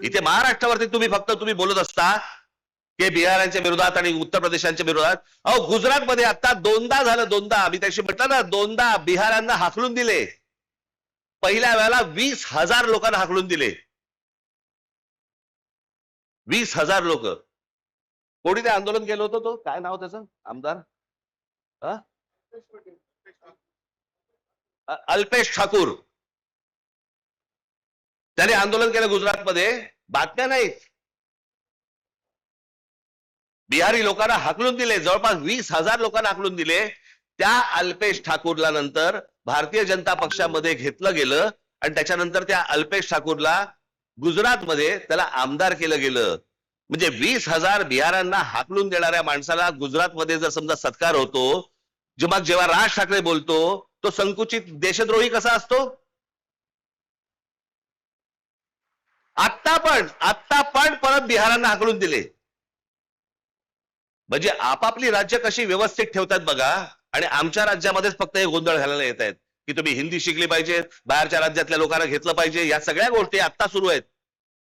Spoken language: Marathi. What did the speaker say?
इथे महाराष्ट्रावरती तुम्ही बोलत असता की बिहारांच्या विरोधात आणि उत्तर प्रदेशांच्या विरोधात. अहो गुजरातमध्ये आता दोनदा झालं, दोनदा मी त्याशी म्हटलं ना, दोनदा बिहारांना हाकलून दिले. पहिल्या वेळेला 20,000 लोकांना हाकलून दिले. 20,000 लोक. कोणी ते आंदोलन केलं होतं, तो काय नाव त्याचं आमदार, अल्पेश ठाकूर, त्याने आंदोलन केलं गुजरातमध्ये. बातम्या नाहीत. बिहारी लोकांना हाकलून दिले, जवळपास 20,000 लोकांना हाकलून दिले. त्या अल्पेश ठाकूरला नंतर भारतीय जनता पक्षामध्ये घेतलं गेलं आणि त्याच्यानंतर त्या अल्पेश ठाकूरला गुजरातमध्ये त्याला आमदार केलं गेलं. म्हणजे 20,000 बिहारांना हाकलून देणाऱ्या माणसाला गुजरातमध्ये जर समजा सत्कार होतो, जेव्हा राज ठाकरे बोलतो तो संकुचित देशद्रोही कसा असतो? आत्ता पण परत बिहारांना हाकलून दिले. म्हणजे आपापली राज्य कशी व्यवस्थित ठेवतात बघा, आणि आमच्या राज्यामध्येच फक्त हे गोंधळ घालायला येत आहेत की तुम्ही हिंदी शिकली पाहिजे, बाहेरच्या राज्यातल्या लोकांना घेतलं पाहिजे. या सगळ्या गोष्टी आता सुरू आहेत.